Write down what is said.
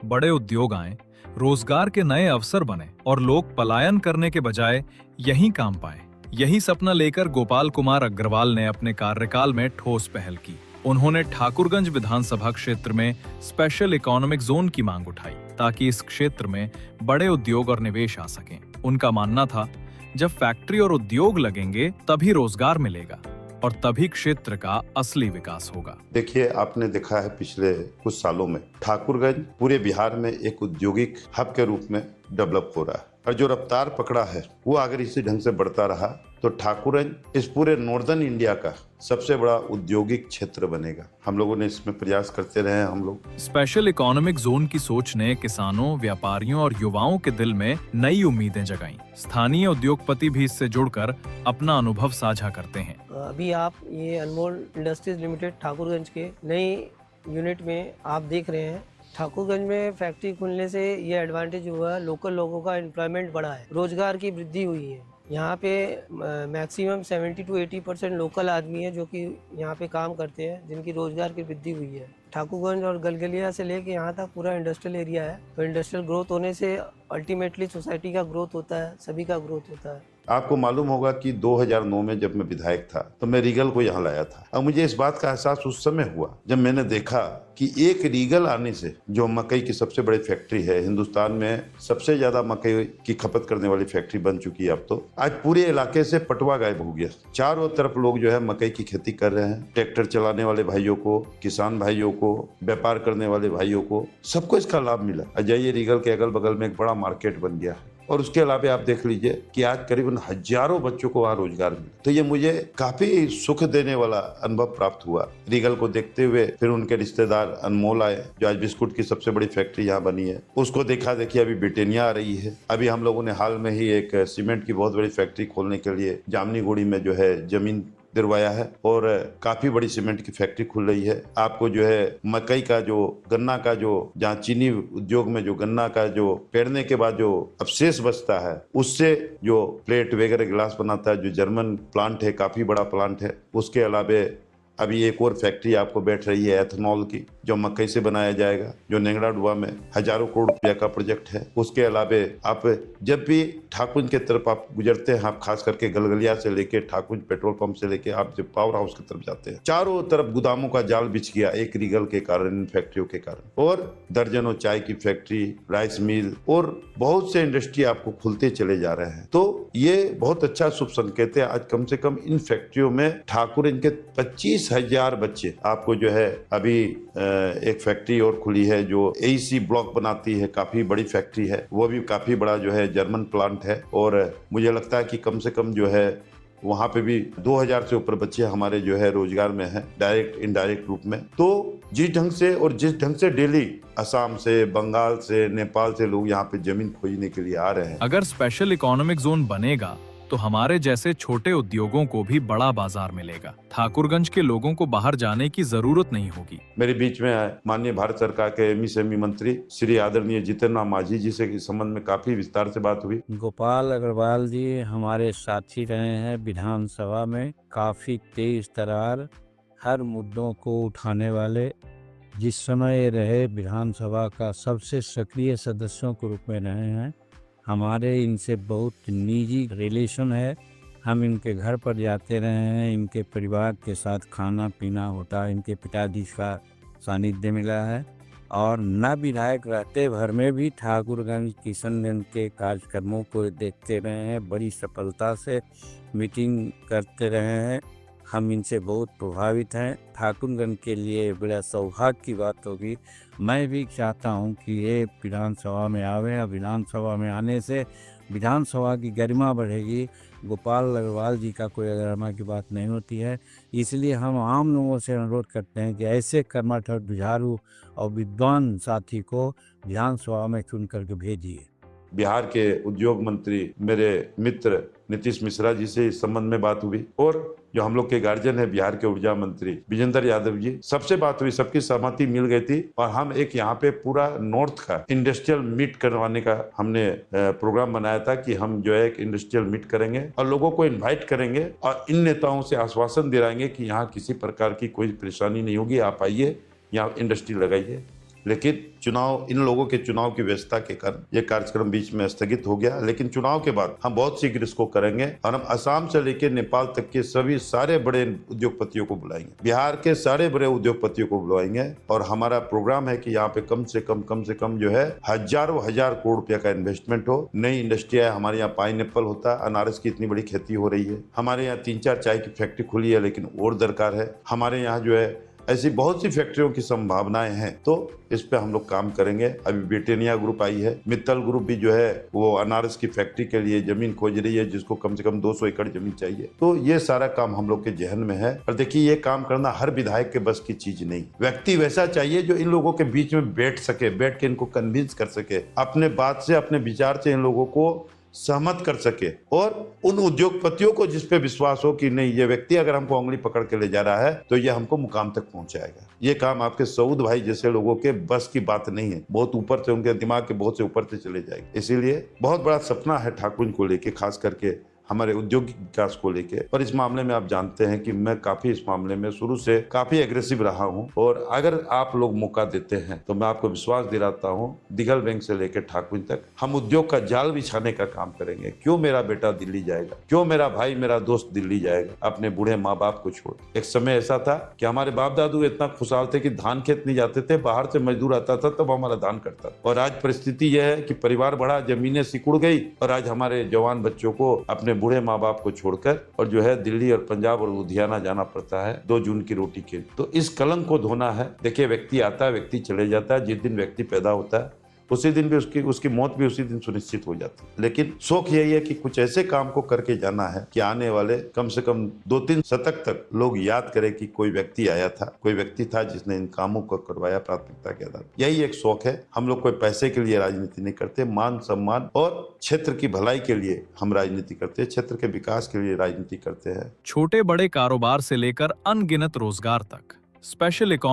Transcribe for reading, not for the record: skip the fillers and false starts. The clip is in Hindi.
बड़े उद्योग आएं, रोजगार के नए अवसर बने और लोग पलायन करने के बजाय यहीं काम पाएं। यही सपना लेकर गोपाल कुमार अग्रवाल ने अपने कार्यकाल में ठोस पहल की। उन्होंने ठाकुरगंज विधानसभा क्षेत्र में स्पेशल इकोनॉमिक जोन की मांग उठाई ताकि इस क्षेत्र में बड़े उद्योग और निवेश आ सकें। उनका मानना था, जब फैक्ट्री और उद्योग लगेंगे तभी रोजगार मिलेगा और तभी क्षेत्र का असली विकास होगा। देखिए, आपने देखा है पिछले कुछ सालों में ठाकुरगंज पूरे बिहार में एक औद्योगिक हब के रूप में डेवलप हो रहा है और जो रफ्तार पकड़ा है वो अगर इसी ढंग से बढ़ता रहा तो ठाकुरगंज इस पूरे नॉर्दर्न इंडिया का सबसे बड़ा औद्योगिक क्षेत्र बनेगा। हम लोगों ने इसमें प्रयास करते रहे हैं। हम लोग स्पेशल इकोनॉमिक जोन की सोच ने किसानों, व्यापारियों और युवाओं के दिल में नई उम्मीदें जगाईं। स्थानीय उद्योगपति भी इससे जुड़कर अपना अनुभव साझा करते हैं। अभी आप ये अनमोल इंडस्ट्रीज लिमिटेड ठाकुरगंज के नई यूनिट में आप देख रहे हैं। ठाकुरगंज में फैक्ट्री खुलने से ये एडवांटेज हुआ, लोकल लोगों का एम्प्लॉयमेंट बढ़ा है, रोजगार की वृद्धि हुई है। यहाँ पे मैक्सिमम 70 to 80% लोकल आदमी है जो कि यहाँ पे काम करते हैं, जिनकी रोजगार की वृद्धि हुई है। ठाकुरगंज और गलगलिया से लेके यहाँ तक पूरा इंडस्ट्रियल एरिया है, तो इंडस्ट्रियल ग्रोथ होने से अल्टीमेटली सोसाइटी का ग्रोथ होता है, सभी का ग्रोथ होता है। आपको मालूम होगा कि 2009 में जब मैं विधायक था तो मैं रीगल को यहाँ लाया था और मुझे इस बात का एहसास उस समय हुआ जब मैंने देखा कि एक रीगल आने से, जो मकई की सबसे बड़ी फैक्ट्री है, हिंदुस्तान में सबसे ज्यादा मकई की खपत करने वाली फैक्ट्री बन चुकी है। अब तो आज पूरे इलाके से पटवा गायब हो गया। चारों तरफ लोग जो है मकई की खेती कर रहे हैं। ट्रैक्टर चलाने वाले भाइयों को, किसान भाइयों को, व्यापार करने वाले भाइयों को, सबको इसका लाभ मिला। जाइए, रीगल के अगल बगल में एक बड़ा मार्केट बन गया है और उसके अलावा आप देख लीजिए कि आज करीबन हजारों बच्चों को वहाँ रोजगार मिला। तो ये मुझे काफी सुख देने वाला अनुभव प्राप्त हुआ। रीगल को देखते हुए फिर उनके रिश्तेदार अनमोल आए, जो आज बिस्कुट की सबसे बड़ी फैक्ट्री यहाँ बनी है। उसको देखा देखिए अभी ब्रिटेनिया आ रही है। अभी हम लोगों ने हाल में ही एक सीमेंट की बहुत बड़ी फैक्ट्री खोलने के लिए जामनीगुड़ी में जो है जमीन दिलवाया है और काफी बड़ी सीमेंट की फैक्ट्री खुल रही है। आपको जो है मकई का जो गन्ना का जो जहाँ चीनी उद्योग में जो गन्ना का जो पेरने के बाद जो अवशेष बचता है उससे जो प्लेट वगैरह गिलास बनाता है, जो जर्मन प्लांट है, काफी बड़ा प्लांट है। उसके अलावा अभी एक और फैक्ट्री आपको बैठ रही है एथेनॉल की, जो मकई से बनाया जाएगा, जो नेंगड़ा डुआ में हजारों करोड़ रुपया का प्रोजेक्ट है। उसके अलावा आप जब भी ठाकुरगंज के तरफ आप गुजरते हैं, आप खास करके गलगलिया से लेके ठाकुरगंज पेट्रोल पंप से लेके आप जब पावर हाउस की तरफ जाते हैं, चारों तरफ गोदामों का जाल बिछ गया एक रीगल के कारण, इन फैक्ट्रियों के कारण। और दर्जनों चाय की फैक्ट्री, राइस मिल और बहुत से इंडस्ट्री आपको खुलते चले जा रहे हैं। तो ये बहुत अच्छा शुभ संकेत है। आज कम से कम इन फैक्ट्रियों में ठाकुरगंज के 25,000 बच्चे, आपको जो है अभी एक फैक्ट्री और खुली है जो एसी ब्लॉक बनाती है, काफी बड़ी फैक्ट्री है, वो भी काफी बड़ा जो है जर्मन प्लांट है। और मुझे लगता है कि कम से कम जो है वहाँ पे भी 2000 से ऊपर बच्चे हमारे जो है रोजगार में हैं, डायरेक्ट इनडायरेक्ट रूप में। तो जिस ढंग से डेली असम से, बंगाल से, नेपाल से लोग यहाँ पे जमीन खोजने के लिए आ रहे हैं। अगर स्पेशल इकोनॉमिक जोन बनेगा तो हमारे जैसे छोटे उद्योगों को भी बड़ा बाजार मिलेगा। ठाकुरगंज के लोगों को बाहर जाने की जरूरत नहीं होगी। मेरे बीच में माननीय भारत सरकार के एमएसएमई मंत्री श्री आदरणीय जितेंद्र राम मांझी जी से इस संबंध में काफी विस्तार से बात हुई। गोपाल अग्रवाल जी हमारे साथी रहे हैं विधानसभा में, काफी तेज तरार हर मुद्दों को उठाने वाले। जिस समय रहे विधानसभा का सबसे सक्रिय सदस्यों के रूप में रहे हैं। हमारे इनसे बहुत निजी रिलेशन है। हम इनके घर पर जाते रहे हैं, इनके परिवार के साथ खाना पीना होता है, इनके पिताजी का सानिध्य मिला है। और न विधायक रहते भर में भी ठाकुरगंज किशनगंज के कार्यक्रमों को देखते रहे हैं, बड़ी सफलता से मीटिंग करते रहे हैं। हम इनसे बहुत प्रभावित हैं। ठाकुरगंज के लिए बड़ा सौभाग्य की बात होगी। मैं भी चाहता हूं कि ये विधानसभा में आवे और विधानसभा में आने से विधानसभा की गरिमा बढ़ेगी। गोपाल अग्रवाल जी का कोई गरिमा की बात नहीं होती है। इसलिए हम आम लोगों से अनुरोध करते हैं कि ऐसे कर्मठ, जुझारू और विद्वान साथी को विधानसभा में चुन करके भेजिए। बिहार के उद्योग मंत्री मेरे मित्र नीतीश मिश्रा जी से इस संबंध में बात हुई और जो हम लोग के गार्जियन है बिहार के ऊर्जा मंत्री विजेंद्र यादव जी, सबसे बात हुई, सबकी सहमति मिल गई थी। और हम एक यहाँ पे पूरा नॉर्थ का इंडस्ट्रियल मीट करवाने का हमने प्रोग्राम बनाया था कि हम जो है एक इंडस्ट्रियल मीट करेंगे और लोगों को इन्वाइट करेंगे और इन नेताओं से आश्वासन दिलाएंगे कि यहाँ किसी प्रकार की कोई परेशानी नहीं होगी, आप आइए, यहाँ इंडस्ट्री लगाइए। लेकिन चुनाव, इन लोगों के चुनाव की व्यस्तता के कारण ये कार्यक्रम बीच में स्थगित हो गया। लेकिन चुनाव के बाद हम बहुत शीघ्र इसको करेंगे और हम असम से लेकर नेपाल तक के सभी सारे बड़े उद्योगपतियों को बुलाएंगे, बिहार के सारे बड़े उद्योगपतियों को बुलाएंगे और हमारा प्रोग्राम है कि यहाँ पे कम से कम जो है हजारों हजार करोड़ रुपया का इन्वेस्टमेंट हो। नई इंडस्ट्री है हमारे यहाँ, पाइन एप्पल होता है, अनारस की इतनी बड़ी खेती हो रही है, हमारे यहाँ 3-4 चाय की फैक्ट्री खुली है, लेकिन और दरकार है। हमारे यहाँ जो है ऐसी बहुत सी फैक्ट्रियों की संभावनाएं हैं, तो इस पे हम लोग काम करेंगे। अभी ब्रिटेनिया ग्रुप आई है, मित्तल ग्रुप भी जो है वो अनारस की फैक्ट्री के लिए जमीन खोज रही है, जिसको कम से कम 200 एकड़ जमीन चाहिए। तो ये सारा काम हम लोग के जहन में है। और देखिए, ये काम करना हर विधायक के बस की चीज नहीं, व्यक्ति वैसा चाहिए जो इन लोगों के बीच में बैठ सके, बैठ के इनको कन्विंस कर सके, अपने बात से, अपने विचार से इन लोगों को सहमत कर सके और उन उद्योगपतियों को जिस पे विश्वास हो कि नहीं, ये व्यक्ति अगर हमको उंगली पकड़ के ले जा रहा है तो ये हमको मुकाम तक पहुंचाएगा। ये काम आपके सऊद भाई जैसे लोगों के बस की बात नहीं है, बहुत ऊपर से, उनके दिमाग के बहुत से ऊपर से चले जाएगी। इसीलिए बहुत बड़ा सपना है ठाकुर को लेके, खास करके हमारे औद्योगिक विकास को लेके। और इस मामले में आप जानते हैं कि मैं काफी इस मामले में शुरू से काफी एग्रेसिव रहा हूं, और अगर आप लोग मौका देते हैं तो मैं आपको विश्वास दिलाता हूं, दिघल बैंक से लेकर ठाकुर तक हम उद्योग का जाल बिछाने का काम करेंगे। क्यों मेरा बेटा दिल्ली जाएगा, क्यों मेरा भाई, मेरा दोस्त दिल्ली जाएगा अपने बूढ़े माँ बाप को छोड़। एक समय ऐसा था कि हमारे बाप दादू इतना खुशहाल थे कि धान खेत नहीं जाते थे, बाहर से मजदूर आता था तब हमारा धान करता था। और आज परिस्थिति यह है कि परिवार बढ़ा, जमीनें सिकुड़ गई, और आज हमारे जवान बच्चों को अपने बूढ़े माँ बाप को छोड़कर और जो है दिल्ली और पंजाब और लुधियाना जाना पड़ता है 2 जून की रोटी के। तो इस कलंक को धोना है। देखिए, व्यक्ति आता है, व्यक्ति चले जाता है, जिस दिन व्यक्ति पैदा होता है उसी दिन भी उसकी मौत भी उसी दिन सुनिश्चित हो जाती है। लेकिन शौक यही है कि कुछ ऐसे काम को करके जाना है कि आने वाले कम से कम 2-3 शतक तक लोग याद करें कि कोई व्यक्ति आया था, कोई व्यक्ति था जिसने इन कामों को करवाया प्राथमिकता के आधार। यही एक शौक है। हम लोग कोई पैसे के लिए राजनीति नहीं करते, मान सम्मान और क्षेत्र की भलाई के लिए हम राजनीति करते हैं, क्षेत्र के विकास के लिए राजनीति करते हैं। छोटे बड़े कारोबार से लेकर अनगिनत रोजगार तक स्पेशल इकोनॉमी